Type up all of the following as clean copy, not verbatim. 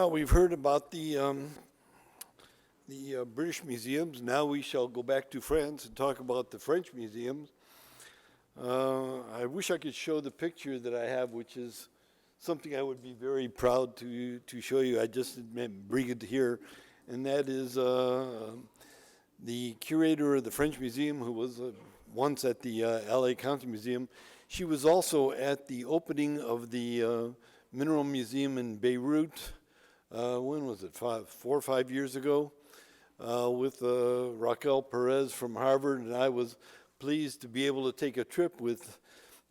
Well, we've heard about the British museums. Now we shall go back to France and talk about the French museums. I wish I could show the picture that I have, which is something I would be very proud to show you. I just didn't bring it here, and that is the curator of the French Museum, who was once at the LA County Museum. She was also at the opening of the Mineral Museum in Beirut. When was it? 4 or 5 years ago, with Raquel Perez from Harvard, and I was pleased to be able to take a trip with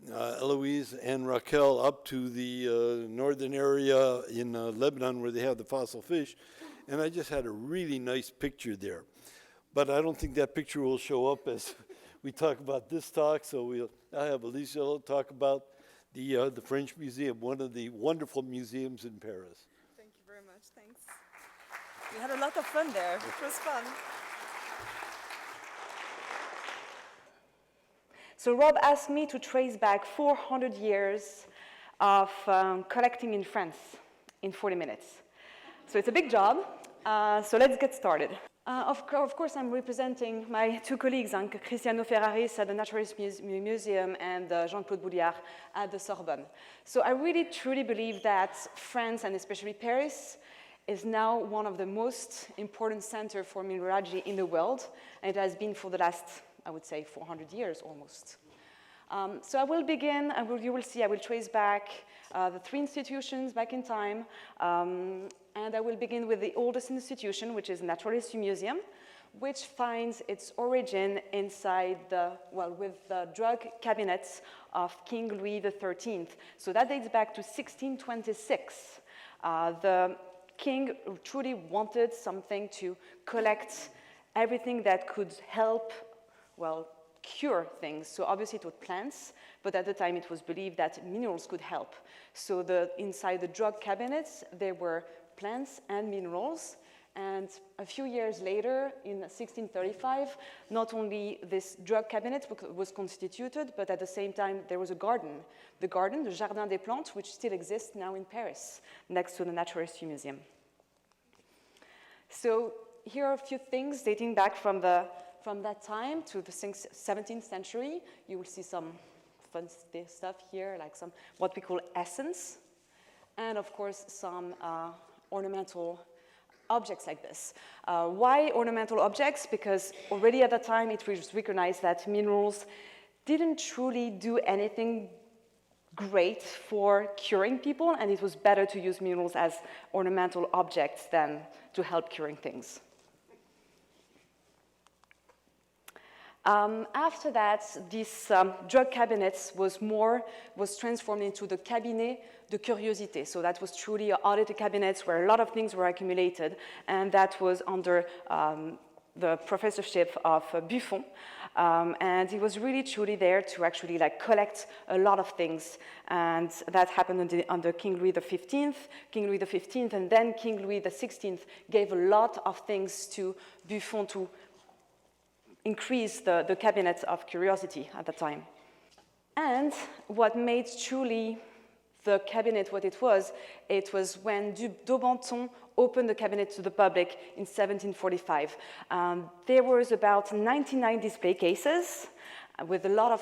Eloïse and Raquel up to the northern area in Lebanon where they have the fossil fish, and I just had a really nice picture there. But I don't think that picture will show up as we talk about this talk, so I'll have Alicia talk about the French Museum, one of the wonderful museums in Paris. Thank you very much, thanks. We had a lot of fun there, it was fun. So Rob asked me to trace back 400 years of collecting in France in 40 minutes. So it's a big job, so let's get started. Of course, I'm representing my two colleagues, Cristiano Ferraris at the Naturalist Museum and Jean-Claude Bouliard at the Sorbonne. So I really truly believe that France, and especially Paris, is now one of the most important centers for mineralogy in the world, and it has been for the last, I would say, 400 years almost. So I will begin, you will see, I will trace back the three institutions back in time, and I will begin with the oldest institution, which is the Naturalist Museum, which finds its origin inside with the drug cabinets of King Louis XIII. So that dates back to 1626. The king truly wanted something to collect everything that could help, cure things. So obviously it was plants, but at the time it was believed that minerals could help. So inside the drug cabinets, there were plants and minerals. And a few years later, in 1635, not only this drug cabinet was constituted, but at the same time there was a garden. The garden, the Jardin des Plantes, which still exists now in Paris, next to the Naturalist Museum. So here are a few things dating back from that time to the 17th century. You will see some fun stuff here, like some what we call essence, and of course some ornamental objects like this. Why ornamental objects? Because already at the time it was recognized that minerals didn't truly do anything great for curing people, and it was better to use minerals as ornamental objects than to help curing things. After that, this drug cabinets was transformed into the cabinet de curiosité. So that was truly audited cabinets where a lot of things were accumulated, and that was under the professorship of Buffon. And he was really truly there to actually collect a lot of things. And that happened under King Louis XV. King Louis XV, and then King Louis XVI gave a lot of things to Buffon to increase the cabinet of curiosity at the time. And what made truly the cabinet what it was when Daubenton opened the cabinet to the public in 1745. There was about 99 display cases with a lot of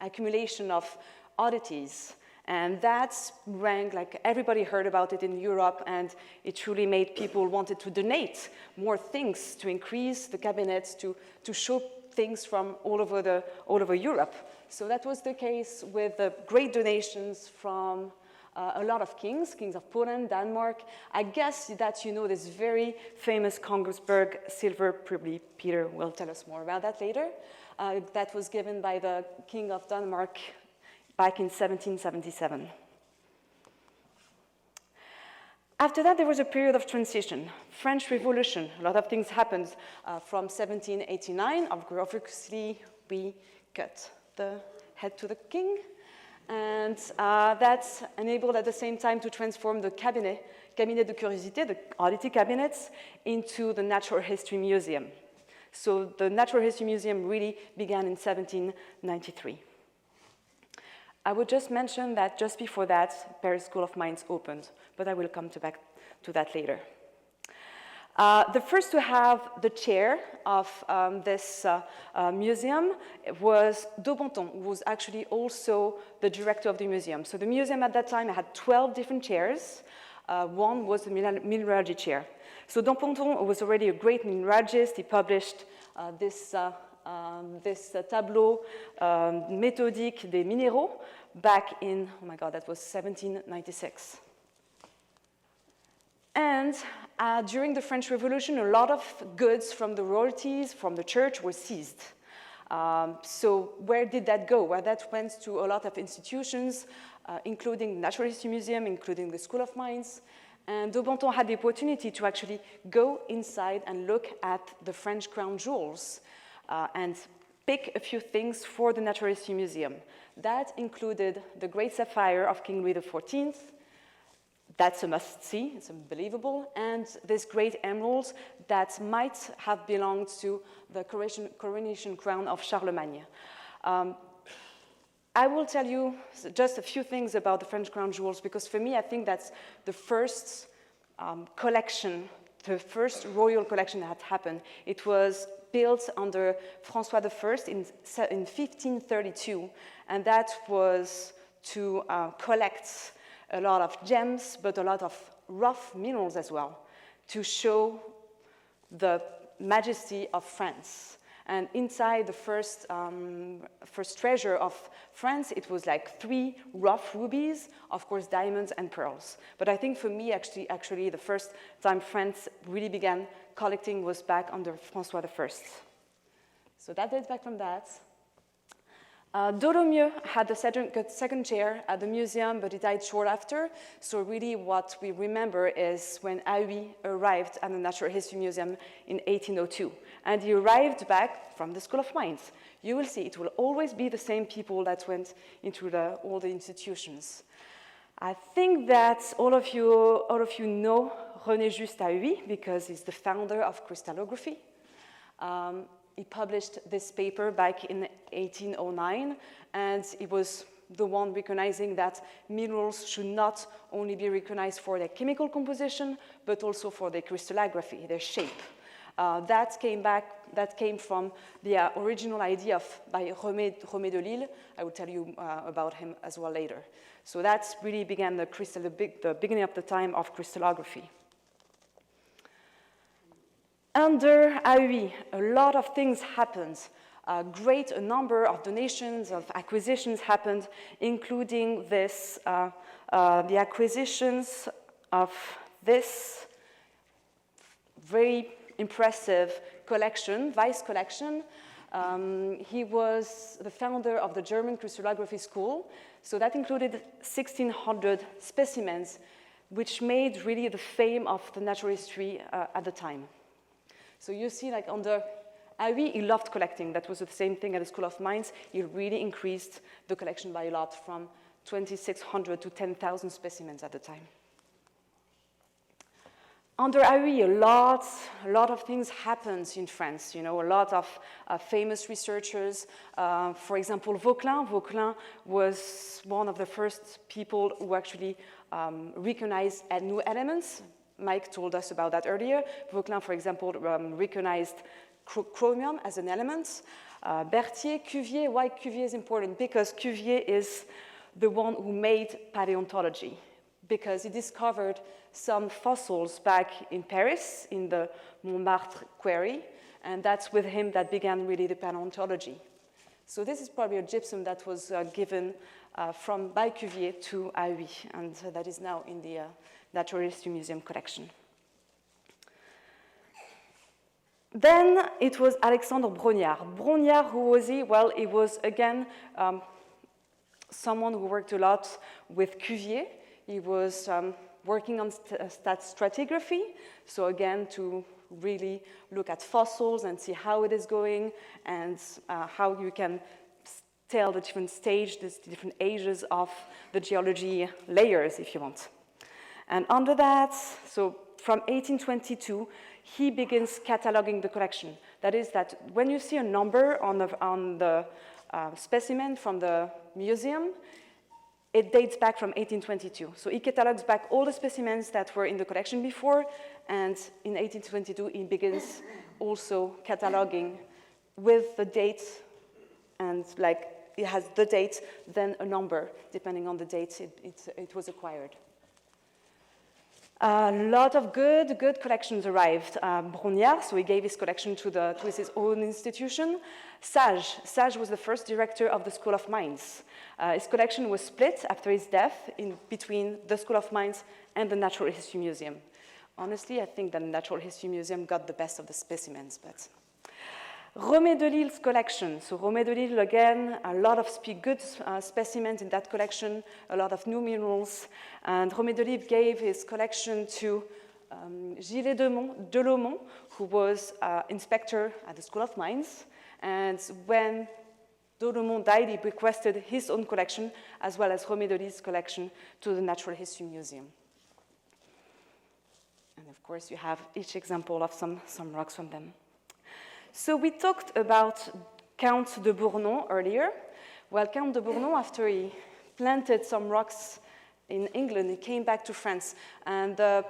accumulation of oddities. And that rang, everybody heard about it in Europe, and it truly made people wanted to donate more things to increase the cabinets, to show things from all over Europe. So that was the case with the great donations from a lot of kings of Poland, Denmark. I guess that you know this very famous Kongsberg silver, probably Peter will tell us more about that later, that was given by the King of Denmark back in 1777. After that, there was a period of transition. French Revolution, a lot of things happened from 1789. Obviously, we cut the head to the king, and that enabled at the same time to transform the cabinet de curiosité, the oddity cabinets, into the Natural History Museum. So the Natural History Museum really began in 1793. I would just mention that just before that, Paris School of Mines opened, but I will come back to that later. The first to have the chair of this museum was Daubenton, who was actually also the director of the museum. So the museum at that time had 12 different chairs. One was the mineralogy chair. So Daubenton was already a great mineralogist. He published this tableau méthodique des minéraux back in, oh my God, that was 1796. And during the French Revolution, a lot of goods from the royalties, from the church, were seized. So where did that go? Well, that went to a lot of institutions, including the Natural History Museum, including the School of Mines. And Daubenton had the opportunity to actually go inside and look at the French crown jewels and pick a few things for the Natural History Museum. That included the Great Sapphire of King Louis XIV. That's a must-see, it's unbelievable. And this great emerald that might have belonged to the coronation crown of Charlemagne. I will tell you just a few things about the French crown jewels, because for me, I think that's the first collection, the first royal collection that had happened. It was built under François the First in 1532, and that was to collect a lot of gems, but a lot of rough minerals as well, to show the majesty of France. And inside the first treasure of France, it was like 3 rough rubies, of course, diamonds and pearls. But I think for me, actually, the first time France really began collecting was back under François the First. So that dates back from that. Dolomieu had the second chair at the museum, but he died short after. So really what we remember is when Ahui arrived at the Natural History Museum in 1802. And he arrived back from the School of Mines. You will see it will always be the same people that went into all the institutions. I think that all of you know René Just Ahui because he's the founder of crystallography. He published this paper back in 1809, and he was the one recognizing that minerals should not only be recognized for their chemical composition, but also for their crystallography, their shape. That came from the original idea by Romé de Lille. I will tell you about him as well later. So that really began the beginning of the time of crystallography. Under Ahui, a lot of things happened. A number of donations, of acquisitions happened, including this, the acquisitions of this very impressive collection, Weiss collection. He was the founder of the German crystallography school. So that included 1,600 specimens, which made really the fame of the natural history at the time. So you see, like under Ahui, he loved collecting. That was the same thing at the School of Mines. He really increased the collection by a lot, from 2,600 to 10,000 specimens at the time. Under Ahui, a lot of things happened in France. You know, a lot of famous researchers. For example, Vauquelin. Vauquelin was one of the first people who actually recognized new elements. Mike told us about that earlier. Vauquelin, for example, recognized chromium as an element. Berthier, Cuvier. Why Cuvier is important? Because Cuvier is the one who made paleontology, because he discovered some fossils back in Paris, in the Montmartre quarry, and that's with him that began really the paleontology. So this is probably a gypsum that was given by Cuvier to Ahui, and that is now in the Natural History Museum collection. Then it was Alexandre Brognard. Brognard, who was he? Well, he was, again, someone who worked a lot with Cuvier. He was working on stratigraphy, so again, to really look at fossils and see how it is going, and how you can tell the different stages, the different ages of the geology layers, if you want. And under that, so from 1822, he begins cataloging the collection. That is that when you see a number on the specimen from the museum, it dates back from 1822. So he catalogs back all the specimens that were in the collection before, and in 1822 he begins also cataloging with the date, and like it has the date, then a number, depending on the date it was acquired. A lot of good collections arrived. Brongniart, so he gave his collection to his own institution. Sage was the first director of the School of Mines. His collection was split after his death between the School of Mines and the Natural History Museum. Honestly, I think the Natural History Museum got the best of the specimens, but... Romé de Lille's collection. So Romé de Lille, again, a lot of good specimens in that collection, a lot of new minerals. And Romé de Lille gave his collection to Gilles Delaumont, who was inspector at the School of Mines. And when Delaumont died, he requested his own collection, as well as Romé de Lille's collection, to the Natural History Museum. And of course, you have each example of some rocks from them. So we talked about Count de Bournon earlier. Well, Count de Bournon, after he planted some rocks in England, he came back to France. And the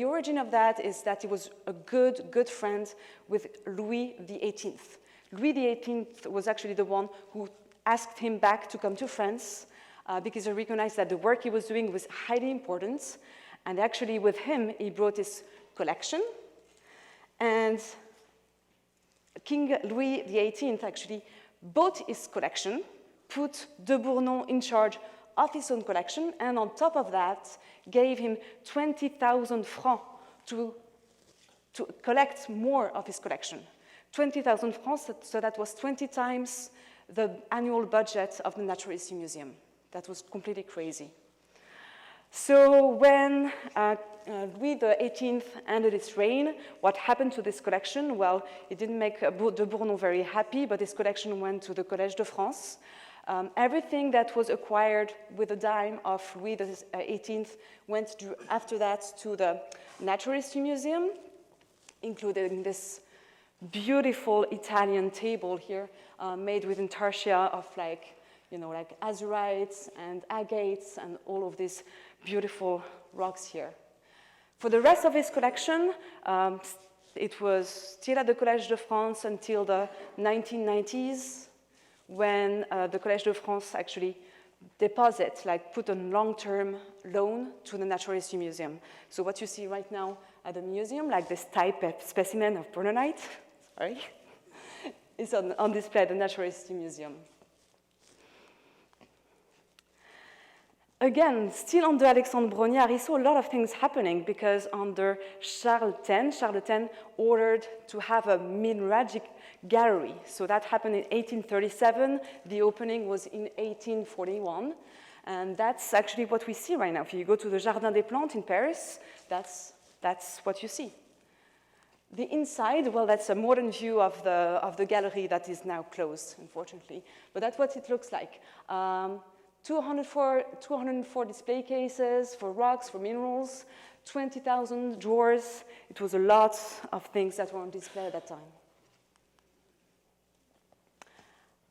origin of that is that he was a good friend with Louis XVIII. Louis XVIII was actually the one who asked him back to come to France because he recognized that the work he was doing was highly important. And actually with him, he brought his collection. And King Louis XVIII actually bought his collection, put de Bournon in charge of his own collection, and on top of that, gave him 20,000 francs to collect more of his collection. 20,000 francs, so that was 20 times the annual budget of the Natural History Museum. That was completely crazy. So when Louis XVIII ended his reign, what happened to this collection? Well, it didn't make de Bournon very happy, but his collection went to the Collège de France. Everything that was acquired with the dime of Louis XVIII went after that to the Natural History Museum, including this beautiful Italian table here made with intarsia of like azurites and agates and all of these beautiful rocks here. For the rest of his collection, it was still at the Collège de France until the 1990s, when the Collège de France actually put a long-term loan to the Natural History Museum. So what you see right now at the museum, like this type of specimen of Bournonite, sorry, is on display at the Natural History Museum. Again, still under Alexandre Brongniart, he saw a lot of things happening because under Charles X ordered to have a mineralogic gallery. So that happened in 1837. The opening was in 1841. And that's actually what we see right now. If you go to the Jardin des Plantes in Paris, that's what you see. The inside, well, that's a modern view of the gallery that is now closed, unfortunately. But that's what it looks like. 204 display cases for rocks, for minerals, 20,000 drawers. It was a lot of things that were on display at that time.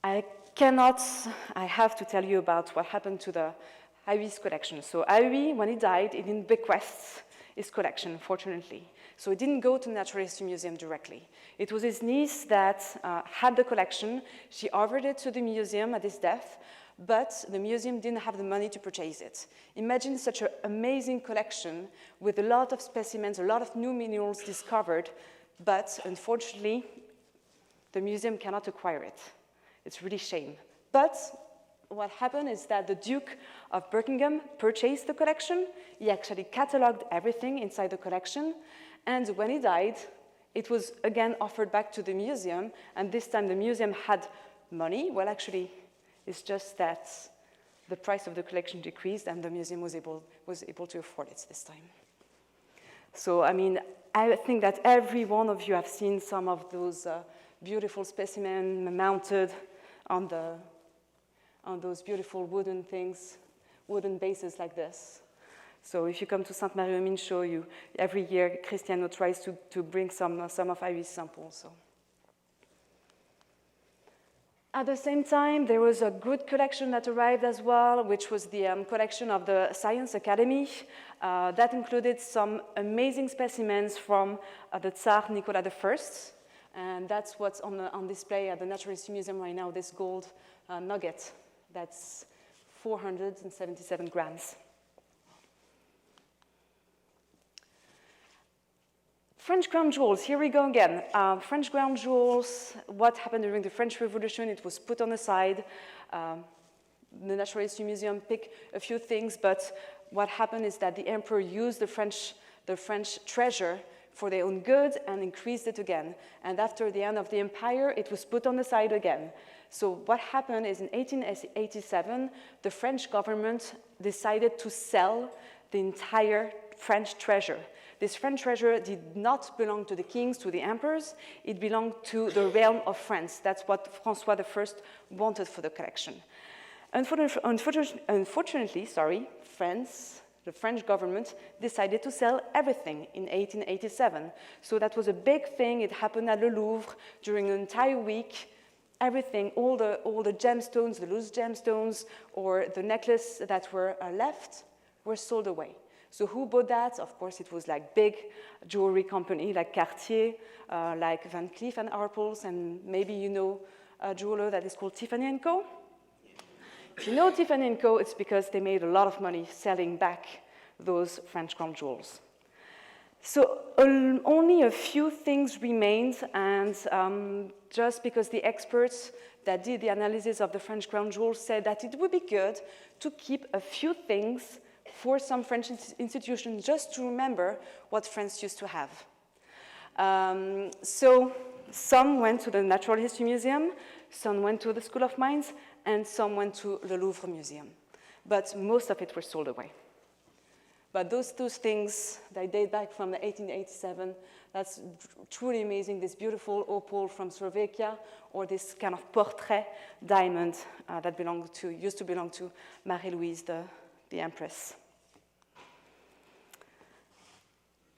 I have to tell you about what happened to the Hayhuis collection. So Hayhuis, when he died, he didn't bequest his collection, unfortunately. So it didn't go to the Natural History Museum directly. It was his niece that had the collection. She offered it to the museum at his death, but the museum didn't have the money to purchase it. Imagine such an amazing collection with a lot of specimens, a lot of new minerals discovered, but unfortunately, the museum cannot acquire it. It's really a shame. But what happened is that the Duke of Buckingham purchased the collection. He actually cataloged everything inside the collection, and when he died, it was again offered back to the museum, and this time the museum had money. Well, actually, it's just that the price of the collection decreased and the museum was able to afford it this time. So, I mean, I think that every one of you have seen some of those beautiful specimens mounted on those beautiful wooden things, wooden bases like this. So if you come to Sainte-Marie-aux-Mines show, every year Cristiano tries to bring some of Hayhuis samples. So. At the same time, there was a good collection that arrived as well, which was the collection of the Science Academy. That included some amazing specimens from the Tsar Nicholas the First, and that's what's on display at the Natural History Museum right now, this gold nugget. That's 477 grams. French crown jewels, here we go again. French crown jewels, what happened during the French Revolution, it was put on the side. The Natural History Museum picked a few things, but what happened is that the emperor used the French treasure for their own good and increased it again. And after the end of the empire, it was put on the side again. So what happened is in 1887, the French government decided to sell the entire French treasure. This French treasure did not belong to the kings, to the emperors. It belonged to the realm of France. That's what François the First wanted for the collection. Unfortunately, France, the French government, decided to sell everything in 1887. So that was a big thing. It happened at the Louvre during an entire week. Everything, all the gemstones, the loose gemstones, or the necklace that were left were sold away. So who bought that? Of course, it was like big jewelry company like Cartier, like Van Cleef & Arpels, and maybe you know a jeweler that is called Tiffany & Co. If you know Tiffany & Co., it's because they made a lot of money selling back those French crown jewels. So only a few things remained, and just because the experts that did the analysis of the French crown jewels said that it would be good to keep a few things for some French institutions just to remember what France used to have. So some went to the Natural History Museum, some went to the School of Mines, and some went to the Louvre Museum. But most of it were sold away. But those two things, they date back from 1887. That's truly amazing, this beautiful opal from Slovakia, or this kind of portrait diamond that used to belong to Marie-Louise, the Empress.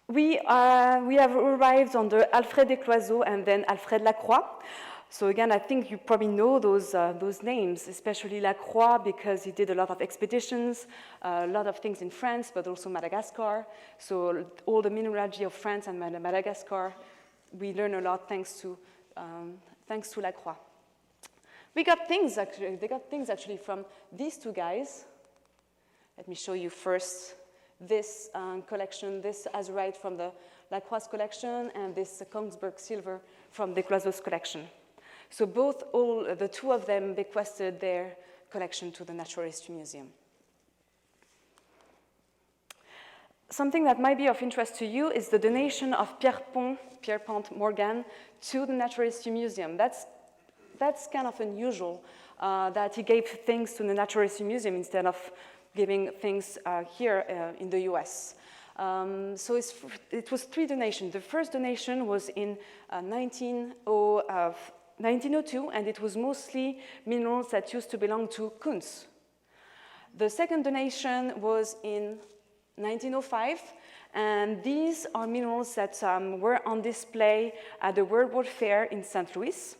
We have arrived under Alfred Descloizeaux and then Alfred Lacroix. So again, I think you probably know those names, especially Lacroix, because he did a lot of expeditions, a lot of things in France, but also Madagascar. So all the mineralogy of France and Madagascar, we learn a lot thanks to Lacroix. They got things actually from these two guys. Let me show you first this collection, this azurite from the Lacroix's collection, and this Kongsberg silver from Descloizeaux's collection. So the two of them bequested their collection to the Natural History Museum. Something that might be of interest to you is the donation of Pierpont Morgan to the Natural History Museum. That's kind of unusual that he gave things to the Natural History Museum instead of giving things here in the US. So it was 3 donations. The first donation was in 1902, and it was mostly minerals that used to belong to Kunz. The second donation was in 1905, and these are minerals that were on display at the World War Fair in St. Louis.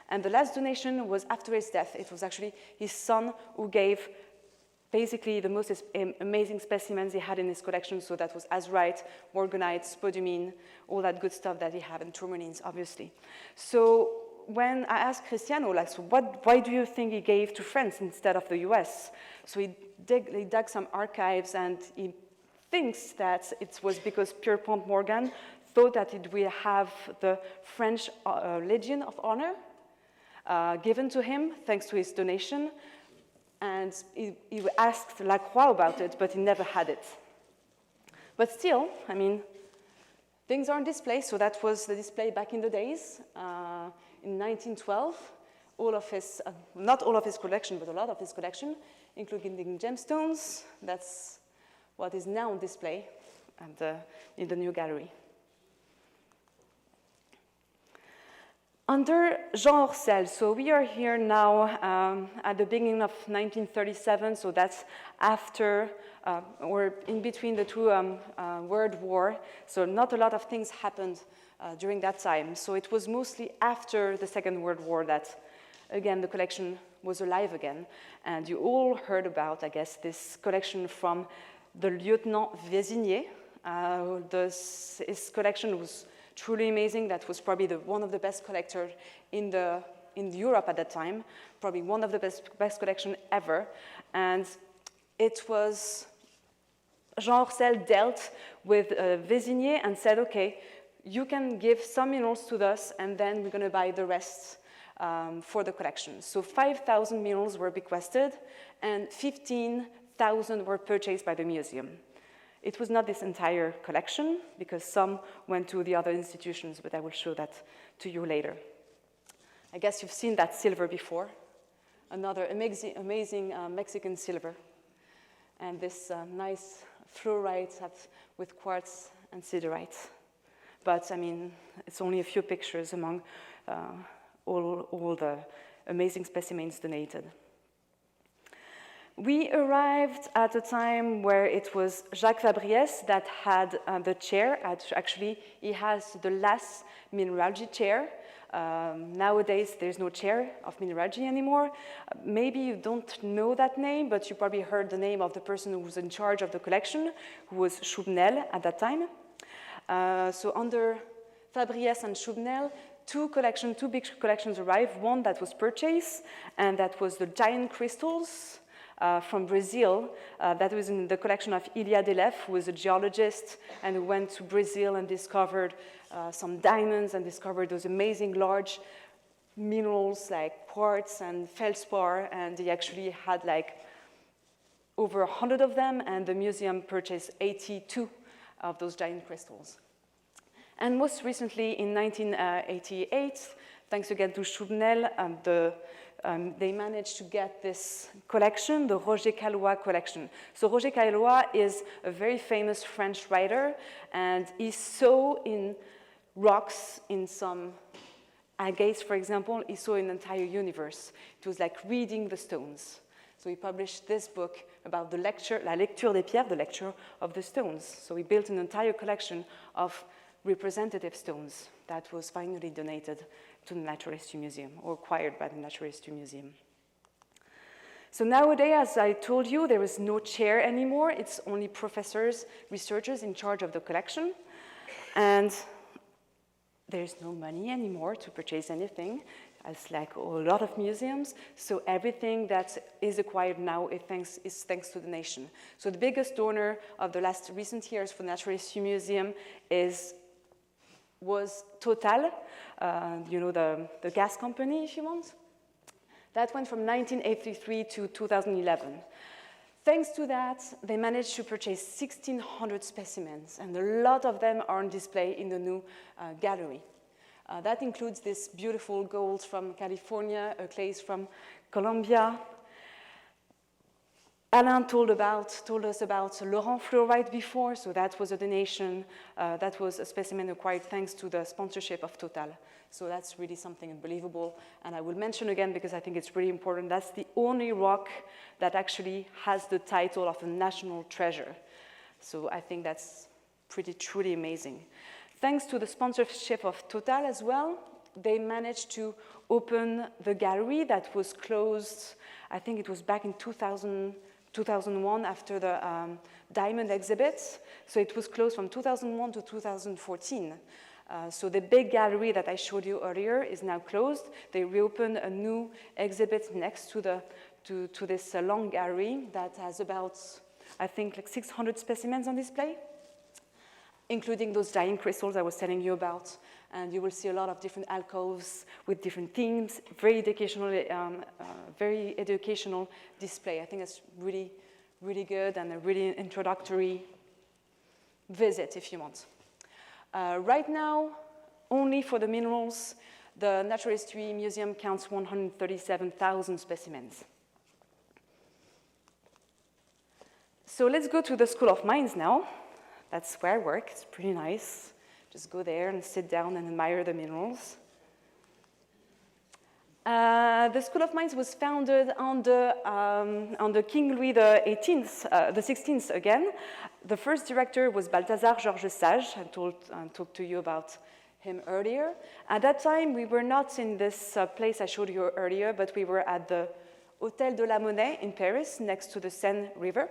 And the last donation was after his death. It was actually his son who gave basically the most amazing specimens he had in his collection. So that was azurite, morganite, spodumene, all that good stuff that he had, and tourmalines, obviously. So when I asked Cristiano, why do you think he gave to France instead of the US? So he dug some archives, and he thinks that it was because Pierpont Morgan thought that it would have the French Legion of Honor given to him thanks to his donation. And he asked Lacroix about it, but he never had it. But still, I mean, things are on display. So that was the display back in the days. In 1912, not all of his collection, but a lot of his collection, including gemstones. That's what is now on display in the new gallery. Under Jean Orcel, so we are here now at the beginning of 1937, so that's after or in between the two World War, so not a lot of things happened during that time. So it was mostly after the Second World War that again, the collection was alive again. And you all heard about, I guess, this collection from the Lieutenant Vézinier. His collection was truly amazing. That was probably one of the best collectors in Europe at that time, probably one of the best collection ever. And it was, Jean Orcel dealt with Vézinier and said, okay, you can give some minerals to us, and then we're going to buy the rest for the collection. So 5,000 minerals were bequested, and 15,000 were purchased by the museum. It was not this entire collection, because some went to the other institutions, but I will show that to you later. I guess you've seen that silver before. Another amazing Mexican silver. And this nice fluorite with quartz and siderite. But, I mean, it's only a few pictures among all the amazing specimens donated. We arrived at a time where it was Jacques Fabriès that had the chair. Actually, he has the last mineralogy chair. Nowadays, there's no chair of mineralogy anymore. Maybe you don't know that name, but you probably heard the name of the person who was in charge of the collection, who was Choubnel at that time. So under Fabriès and Choubnel, two big collections arrived. One that was purchased, and that was the giant crystals from Brazil. That was in the collection of Ilia Delef, who was a geologist and who went to Brazil and discovered some diamonds and discovered those amazing large minerals like quartz and feldspar, and he actually had like over 100 of them, and the museum purchased 82 of those giant crystals. And most recently, in 1988, thanks again to Choubnel, they managed to get this collection, the Roger Caillois collection. So Roger Caillois is a very famous French writer, and he saw in rocks, in some agates, for example, he saw an entire universe. It was like reading the stones. So he published this book about the lecture, La lecture des pierres, the lecture of the stones. So he built an entire collection of representative stones that was finally donated to the Natural History Museum, or acquired by the Natural History Museum. So nowadays, as I told you, there is no chair anymore. It's only professors, researchers in charge of the collection. And there's no money anymore to purchase anything, as like a lot of museums. So everything that is acquired now is thanks to the nation. So the biggest donor of the recent years for the Natural History Museum was Total, the gas company, if you want. That went from 1983 to 2011. Thanks to that, they managed to purchase 1,600 specimens, and a lot of them are on display in the new gallery. That includes this beautiful gold from California, clays from Colombia. Alain told us about Laurent fluorite before, so that was a donation. That was a specimen acquired thanks to the sponsorship of Total. So that's really something unbelievable. And I will mention again, because I think it's really important, that's the only rock that actually has the title of a national treasure. So I think that's truly amazing. Thanks to the sponsorship of Total as well, they managed to open the gallery that was closed, I think it was back in 2001 after the diamond exhibit. So it was closed from 2001 to 2014. So the big gallery that I showed you earlier is now closed. They reopened a new exhibit next to this long gallery that has about, I think, like 600 specimens on display, including those giant crystals I was telling you about. And you will see a lot of different alcoves with different themes, very educational display. I think it's really, really good and a really introductory visit if you want. Right now, only for the minerals, the Natural History Museum counts 137,000 specimens. So let's go to the School of Mines now. That's where I work. It's pretty nice. Just go there and sit down and admire the minerals. The School of Mines was founded under King Louis the 16th again. The first director was Balthazar Georges Sage. I talked to you about him earlier. At that time, we were not in this place I showed you earlier, but we were at the Hôtel de la Monnaie in Paris, next to the Seine River.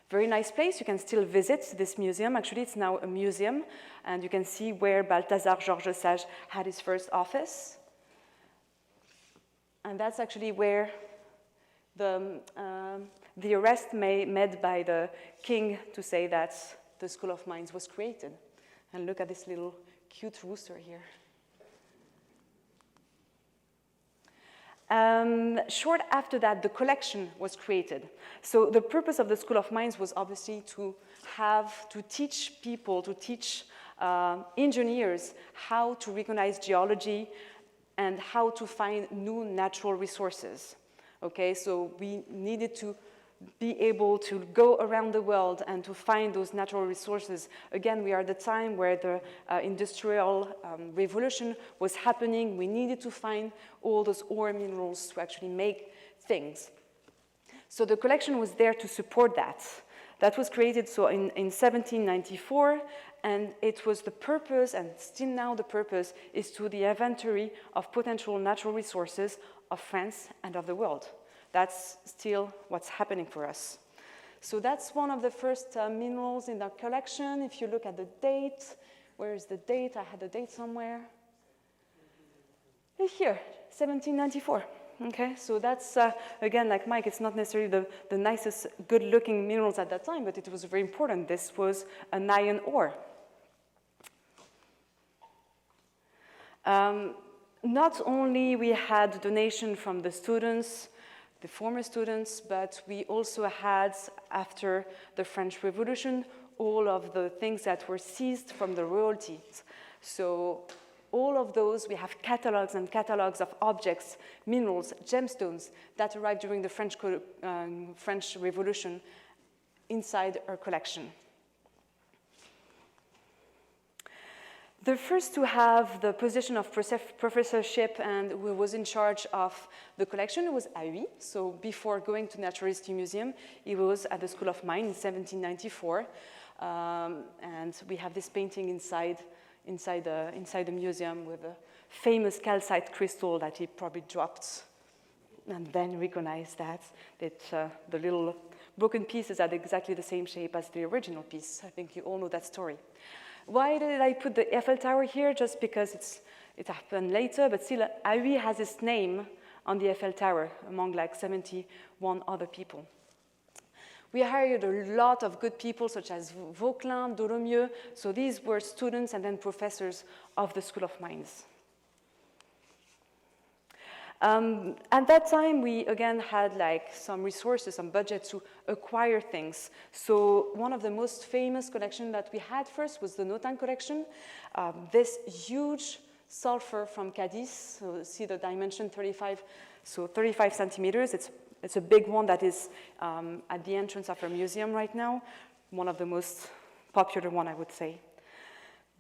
Very nice place. You can still visit this museum. Actually, it's now a museum, and you can see where Balthazar Georges Sage had his first office. And that's actually where the arrest made by the king to say that the School of Mines was created. And look at this little cute rooster here. Short after that, the collection was created. So the purpose of the School of Mines was obviously to teach people, to teach engineers how to recognize geology and how to find new natural resources. Okay, so we needed to be able to go around the world and to find those natural resources. Again, we are at the time where the industrial revolution was happening. We needed to find all those ore minerals to actually make things. So the collection was there to support that. That was created in 1794, and it was the purpose, and still now the purpose, is to the inventory of potential natural resources of France and of the world. That's still what's happening for us. So that's one of the first minerals in our collection. If you look at the date, where is the date? I had the date somewhere. Here, 1794. Okay, so that's, again, like Mike, it's not necessarily the nicest, good-looking minerals at that time, but it was very important. This was an iron ore. Not only we had donation from the students, the former students, but we also had, after the French Revolution, all of the things that were seized from the royalties. So all of those, we have catalogs and catalogs of objects, minerals, gemstones that arrived during the French Revolution inside our collection. The first to have the position of professorship and who was in charge of the collection was Eisemann. So before going to Natural History Museum, he was at the School of Mines in 1794. And we have this painting inside the museum with a famous calcite crystal that he probably dropped and then recognized that the little broken pieces had exactly the same shape as the original piece. I think you all know that story. Why did I put the Eiffel Tower here? Just because it happened later, but still, Eisemann has his name on the Eiffel Tower among like 71 other people. We hired a lot of good people, such as Vauquelin, Dolomieu. So these were students and then professors of the School of Mines. At that time, we again had like some resources, some budget to acquire things. So one of the most famous collections that we had first was the Notin collection. This huge sulfur from Cadiz. So see the dimension 35, so 35 centimeters. It's a big one that is at the entrance of our museum right now. One of the most popular one, I would say.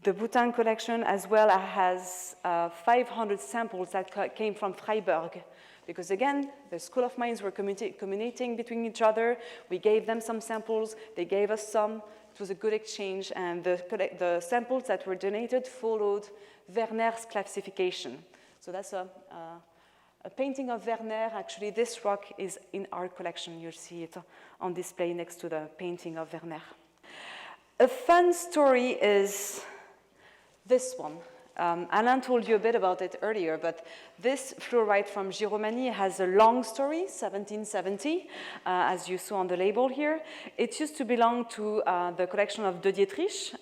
The Bhutan collection as well has 500 samples that came from Freiburg. Because again, the School of Mines were communicating between each other. We gave them some samples, they gave us some. It was a good exchange, and the samples that were donated followed Werner's classification. So that's a painting of Werner. Actually, this rock is in our collection. You'll see it on display next to the painting of Werner. A fun story is this one. Alain told you a bit about it earlier, but this fluorite from Giromagny has a long story, 1770, as you saw on the label here. It used to belong to the collection of De Dietrich,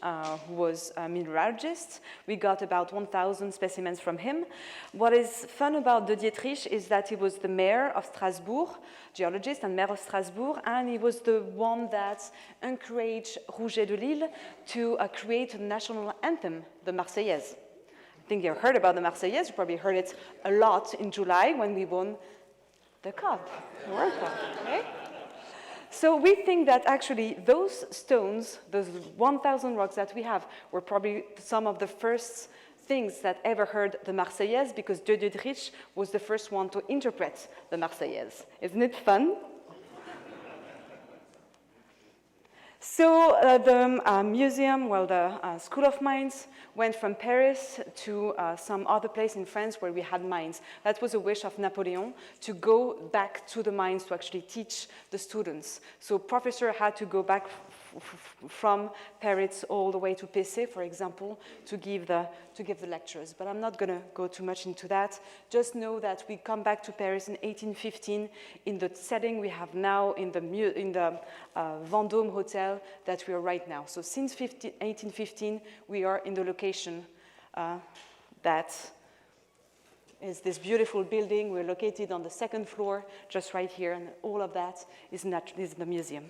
who was a mineralogist. We got about 1,000 specimens from him. What is fun about De Dietrich is that he was the mayor of Strasbourg, geologist and mayor of Strasbourg, and he was the one that encouraged Rouget de Lille to create a national anthem, the Marseillaise. I think you heard about the Marseillaise. You probably heard it a lot in July when we won the cup, the World Cup, okay? So we think that actually those stones, those 1,000 rocks that we have, were probably some of the first things that ever heard the Marseillaise, because De Dietrich was the first one to interpret the Marseillaise. Isn't it fun? So the museum, well, the School of Mines went from Paris to some other place in France where we had mines. That was a wish of Napoleon to go back to the mines to actually teach the students. So professor had to go back from Paris all the way to Pessé, for example, to give the lectures. But I'm not going to go too much into that. Just know that we come back to Paris in 1815 in the setting we have now in the Vendôme Hotel that we are right now. So since 1815, we are in the location that is this beautiful building. We're located on the second floor, just right here, and all of that is the museum.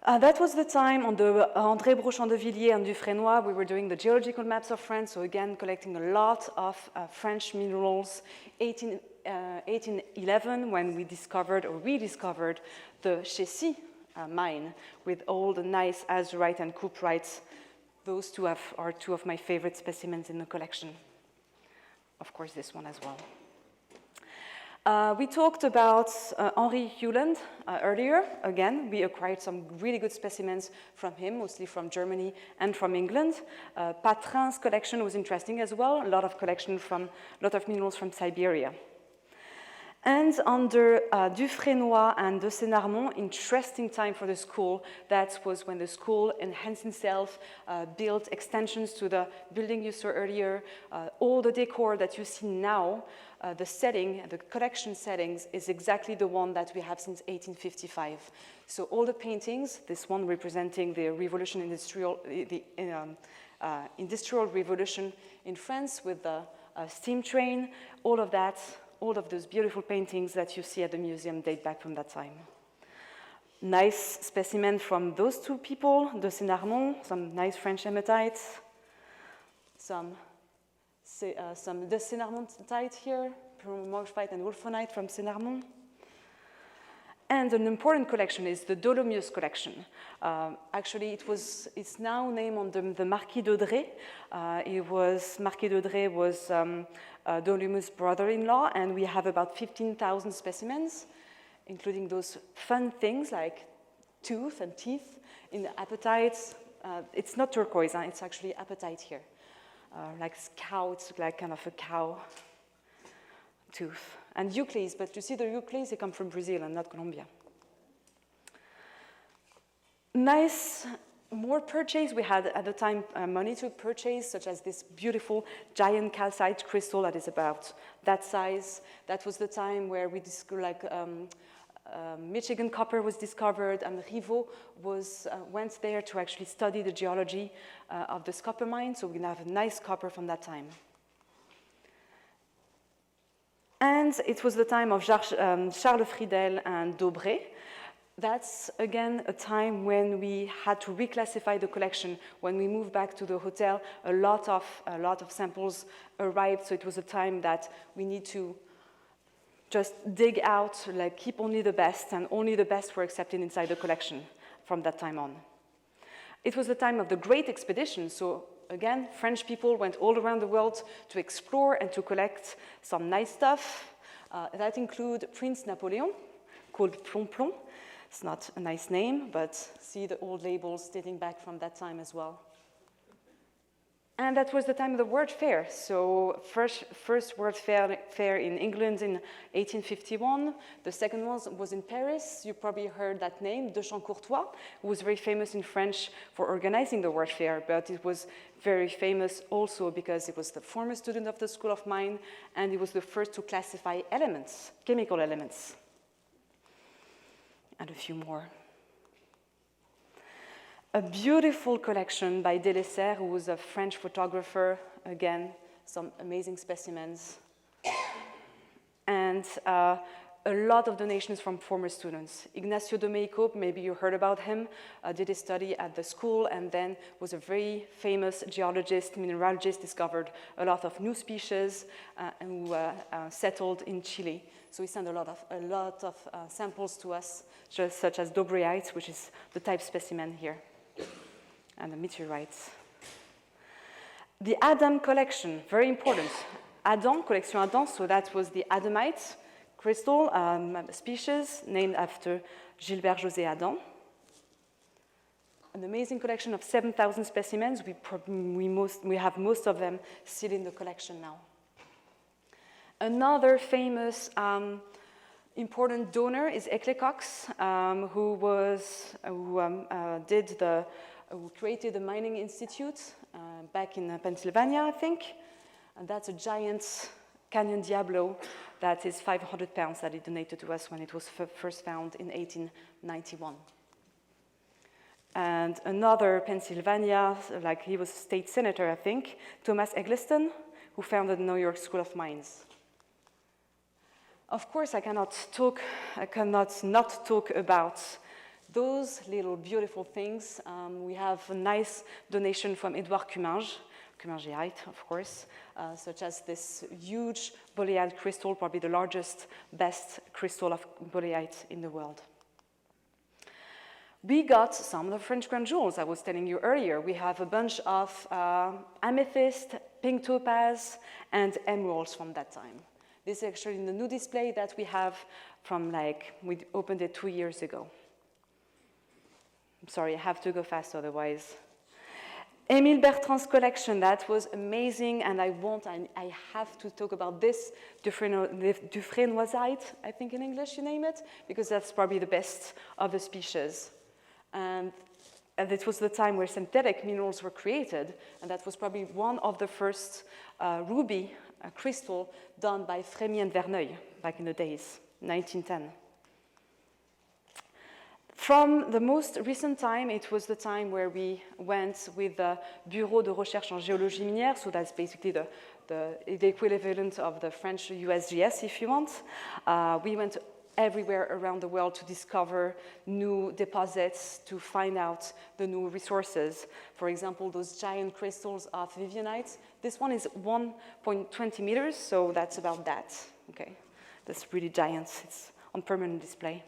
That was the time on the André Brochamp-de-Villiers and Dufresnoy. We were doing the geological maps of France, so again, collecting a lot of French minerals. 1811, when we discovered or rediscovered the Chessy mine with all the nice azurite and cuprite. Those two are two of my favorite specimens in the collection. Of course, this one as well. We talked about Henri Hewland earlier. Again, we acquired some really good specimens from him, mostly from Germany and from England. Patrin's collection was interesting as well. A lot of minerals from Siberia. And under Dufresnoy and de Senarmont, interesting time for the school. That was when the school enhanced itself, built extensions to the building you saw earlier. All the decor that you see now, the setting, the collection settings, is exactly the one that we have since 1855. So all the paintings, this one representing the revolution, industrial revolution in France with the steam train, all of that. All of those beautiful paintings that you see at the museum date back from that time. Nice specimen from those two people, de Senarmont, some nice French hematites, some de Senarmontite here, morphite and wolfenite from Senarmont. And an important collection is the Dolomius collection. Actually, it's now named on the Marquis d'Audray. Marquis d'Audray was Dolomius' brother-in-law, and we have about 15,000 specimens, including those fun things like tooth and teeth in the apatites. It's not turquoise, it's actually apatite here. Like cow, it's like kind of a cow tooth. And euclides, but you see the euclides, they come from Brazil and not Colombia. Nice, more purchase. We had at the time money to purchase, such as this beautiful giant calcite crystal that is about that size. That was the time where we Michigan copper was discovered, and Rivaux went there to actually study the geology of this copper mine. So we're gonna have a nice copper from that time. And it was the time of Charles Friedel and Daubré. That's, again, a time when we had to reclassify the collection. When we moved back to the hotel, a lot of samples arrived, so it was a time that we need to just dig out, like keep only the best, and only the best were accepted inside the collection from that time on. It was the time of the Great Expedition, so again, French people went all around the world to explore and to collect some nice stuff. That include Prince Napoleon, called Plomplon. It's not a nice name, but see the old labels dating back from that time as well. And that was the time of the World Fair. So first World Fair in England in 1851. The second one was in Paris. You probably heard that name, de Champ-Courtois, who was very famous in French for organizing the World Fair, but it was very famous also because he was the former student of the School of Mines, and he was the first to classify elements, chemical elements. And a few more. A beautiful collection by Delessert, who was a French photographer. Again, some amazing specimens. And a lot of donations from former students. Ignacio Domeyko, maybe you heard about him, did a study at the school and then was a very famous geologist, mineralogist, discovered a lot of new species and who settled in Chile. So he sent a lot of samples to us, such as dobryite, which is the type specimen here, and the meteorites. The Adam collection, very important. Adam, collection Adam, so that was the Adamite crystal species named after Gilbert José Adam. An amazing collection of 7,000 specimens. We have most of them still in the collection now. Another famous important donor is Ecclecox, who created the Mining Institute back in Pennsylvania, I think. And that's a giant Canyon Diablo that is 500 pounds that he donated to us when it was first found in 1891. And another Pennsylvania, like he was a state senator, I think, Thomas Eggleston, who founded the New York School of Mines. Of course, I cannot not talk about those little beautiful things. We have a nice donation from Edouard Cumingeite, of course, such as this huge boleite crystal, probably the largest, best crystal of boleite in the world. We got some of the French crown jewels I was telling you earlier. We have a bunch of amethyst, pink topaz, and emeralds from that time. This is actually in the new display that we have from we opened it 2 years ago. I'm sorry, I have to go fast otherwise. Émile Bertrand's collection, that was amazing, and I have to talk about this Dufresnoisite, I think in English you name it, because that's probably the best of the species. And it was the time where synthetic minerals were created, and that was probably one of the first ruby crystal done by Frémy and Verneuil back in the days, 1910. From the most recent time, it was the time where we went with the Bureau de Recherche en Géologie Minière, so that's basically the equivalent of the French USGS, if you want. We went everywhere around the world to discover new deposits, to find out the new resources. For example, those giant crystals of Vivianite. This one is 1.20 meters, so that's about that. Okay, that's really giant. It's on permanent display.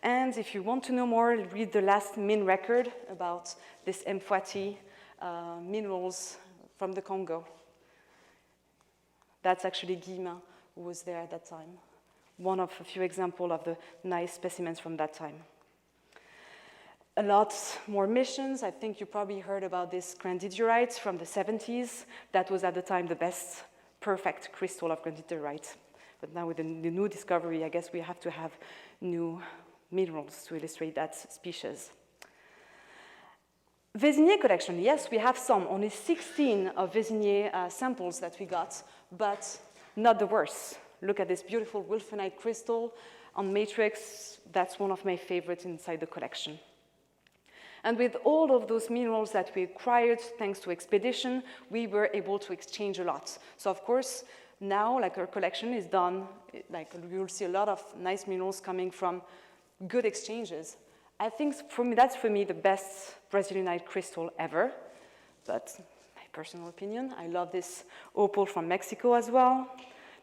And if you want to know more, read the last min record about this M40 minerals from the Congo. That's actually Guillemin who was there at that time. One of a few examples of the nice specimens from that time. A lot more missions. I think you probably heard about this grandidierite from the 70s. That was at the time the best perfect crystal of grandidierite. But now with the new discovery, I guess we have to have new minerals to illustrate that species. Vézinier collection, yes, we have some, only 16 of Vézinier samples that we got, but not the worst. Look at this beautiful wolfenite crystal on matrix. That's one of my favorites inside the collection. And with all of those minerals that we acquired thanks to expedition, we were able to exchange a lot. So of course, now our collection is done, you'll see a lot of nice minerals coming from good exchanges. I think that's for me the best Brazilianite crystal ever, but my personal opinion. I love this opal from Mexico as well.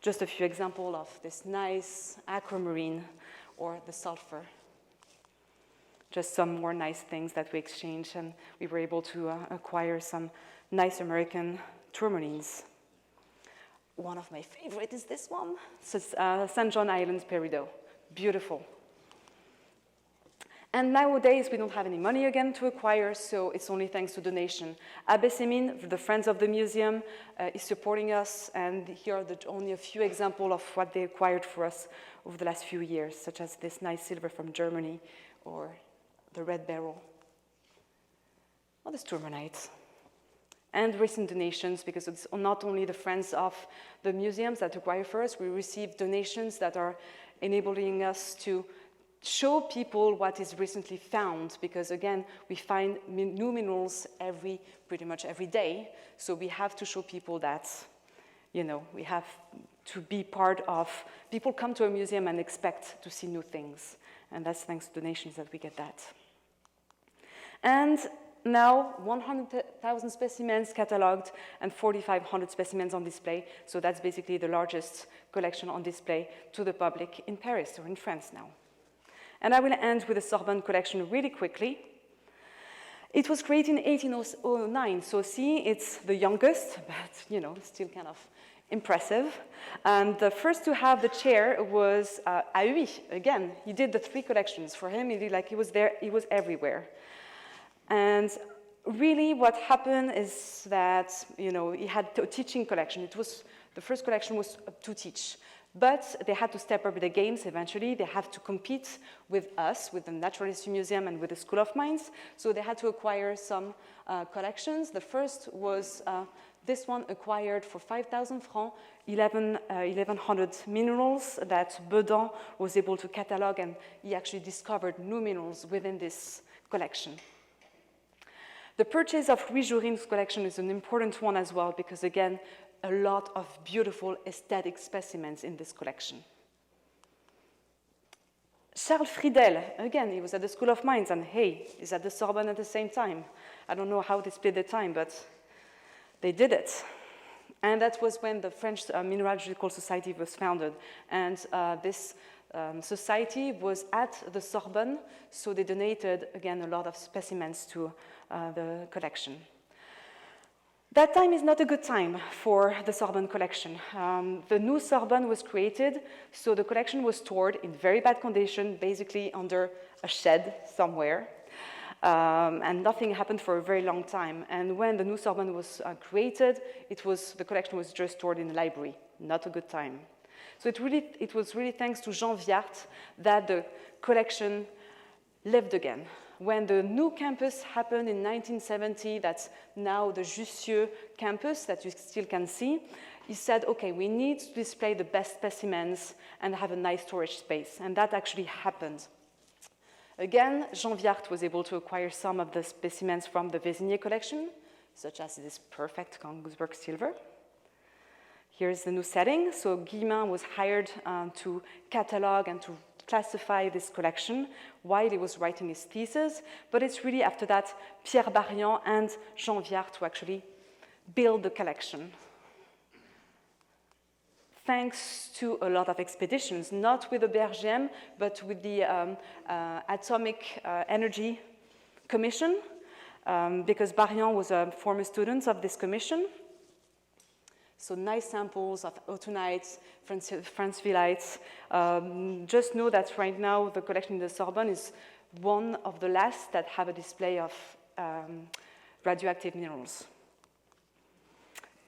Just a few examples of this nice aquamarine or the sulfur. Just some more nice things that we exchanged, and we were able to acquire some nice American tourmalines. One of my favorites is this one. It's St. John Island Peridot. Beautiful. And nowadays, we don't have any money again to acquire, so it's only thanks to donation. Eisemann, the Friends of the Museum, is supporting us, and here are only a few examples of what they acquired for us over the last few years, such as this nice silver from Germany, or the red beryl, or the sturmanite. And recent donations, because it's not only the Friends of the Museums that acquire for us, we receive donations that are enabling us to show people what is recently found, because again, we find new minerals pretty much every day. So we have to show people that, we have to be part of, people come to a museum and expect to see new things. And that's thanks to donations that we get that. And now 100,000 specimens cataloged and 4,500 specimens on display. So that's basically the largest collection on display to the public in Paris or in France now. And I will end with the Sorbonne collection really quickly. It was created in 1809, so see, it's the youngest, but still kind of impressive. And the first to have the chair was Aui. Again, he did the 3 collections. For him, he was there, he was everywhere. And really what happened is that, he had a teaching collection. The first collection was to teach. But they had to step up the games eventually. They have to compete with us, with the Natural History Museum and with the School of Mines. So they had to acquire some collections. The first was this one acquired for 5,000 francs, 1,100 minerals that Beudant was able to catalog, and he actually discovered new minerals within this collection. The purchase of Louis Jourin's collection is an important one as well, because again, a lot of beautiful aesthetic specimens in this collection. Charles Friedel, again, he was at the School of Mines, and hey, he's at the Sorbonne at the same time. I don't know how they split the time, but they did it. And that was when the French Mineralogical Society was founded. And this society was at the Sorbonne, so they donated, again, a lot of specimens to the collection. That time is not a good time for the Sorbonne collection. The new Sorbonne was created, so the collection was stored in very bad condition, basically under a shed somewhere, and nothing happened for a very long time. And when the new Sorbonne was created, the collection was just stored in the library. Not a good time. So it was really thanks to Jean Viart that the collection lived again. When the new campus happened in 1970, that's now the Jussieu campus that you still can see, he said, okay, we need to display the best specimens and have a nice storage space. And that actually happened. Again, Jean Viart was able to acquire some of the specimens from the Vézinier collection, such as this perfect Kongsberg silver. Here's the new setting. So Guillemin was hired to catalog and to classify this collection while he was writing his thesis, but it's really after that Pierre Barrian and Jean Viart who actually build the collection. Thanks to a lot of expeditions, not with the BRGM, but with the Atomic Energy Commission, because Barrian was a former student of this commission. So nice samples of autonites, Francevilleite. Just know that right now the collection in the Sorbonne is one of the last that have a display of radioactive minerals.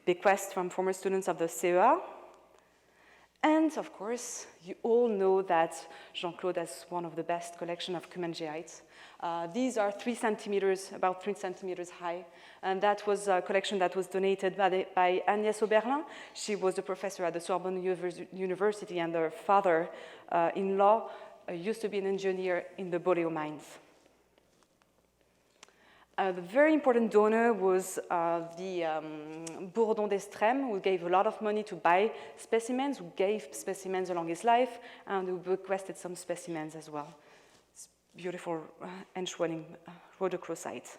Bequest from former students of the CEA. And of course, you all know that Jean-Claude has one of the best collections of Cumangeite. These are 3 centimeters, about 3 centimeters high. And that was a collection that was donated by Agnès Oberlin. She was a professor at the Sorbonne University, and her father-in-law used to be an engineer in the Boléo mines. The very important donor was the Bourdon d'Estrêmes, who gave a lot of money to buy specimens, who gave specimens along his life, and who requested some specimens as well. It's beautiful Enschwelling rhodochrosite.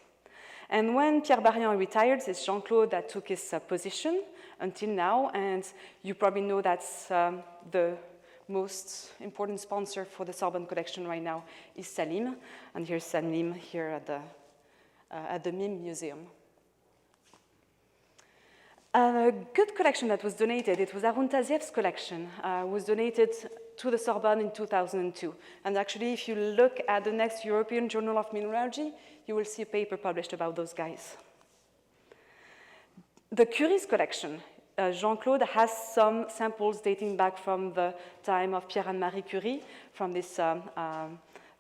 And when Pierre Barrian retired, it's Jean-Claude that took his position until now, and you probably know that's the most important sponsor for the Sorbonne collection right now is Salim, and here's Salim here at the MIM Museum. A good collection that was donated, it was Arun Taziev's collection, was donated to the Sorbonne in 2002. And actually, if you look at the next European Journal of Mineralogy, you will see a paper published about those guys. The Curie's collection, Jean-Claude has some samples dating back from the time of Pierre and Marie Curie, from this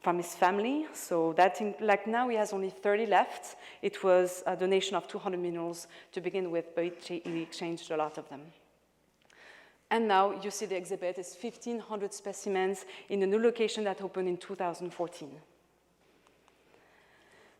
from his family. So that, like now, he has only 30 left. It was a donation of 200 minerals to begin with, but he exchanged a lot of them. And now you see the exhibit is 1,500 specimens in the new location that opened in 2014.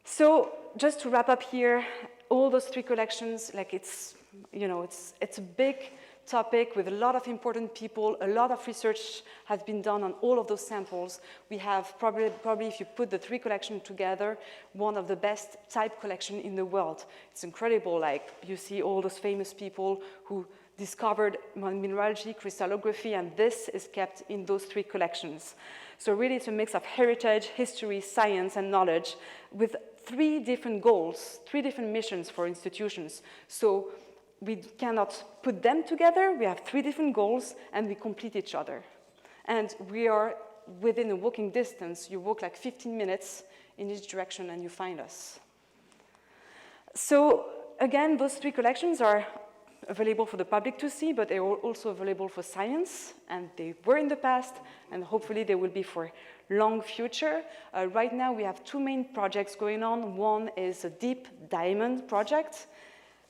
So just to wrap up here, all those 3 collections, like it's a big topic with a lot of important people. A lot of research has been done on all of those samples. We have probably if you put the 3 collections together, one of the best type collection in the world. It's incredible, like you see all those famous people who discovered mineralogy, crystallography, and this is kept in those 3 collections. So really it's a mix of heritage, history, science, and knowledge with 3 different goals, 3 different missions for institutions. So we cannot put them together. We have 3 different goals, and we complete each other. And we are within a walking distance. You walk like 15 minutes in each direction, and you find us. So again, those 3 collections are available for the public to see, but they are also available for science, and they were in the past, and hopefully they will be for long future. Right now, we have 2 main projects going on. One is a deep diamond project.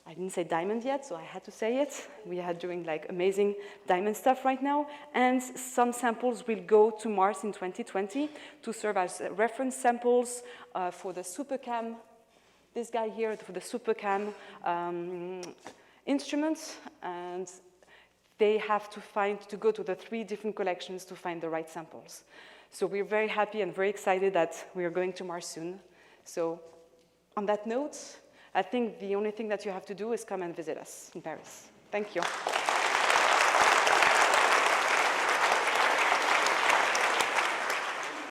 I didn't say diamond yet, so I had to say it. We are doing like amazing diamond stuff right now, and some samples will go to Mars in 2020 to serve as reference samples for the SuperCam. This guy here for the SuperCam instruments, and they have to go to the 3 different collections to find the right samples. So we're very happy and very excited that we are going to Mars soon. So on that note, I think the only thing that you have to do is come and visit us in Paris. Thank you.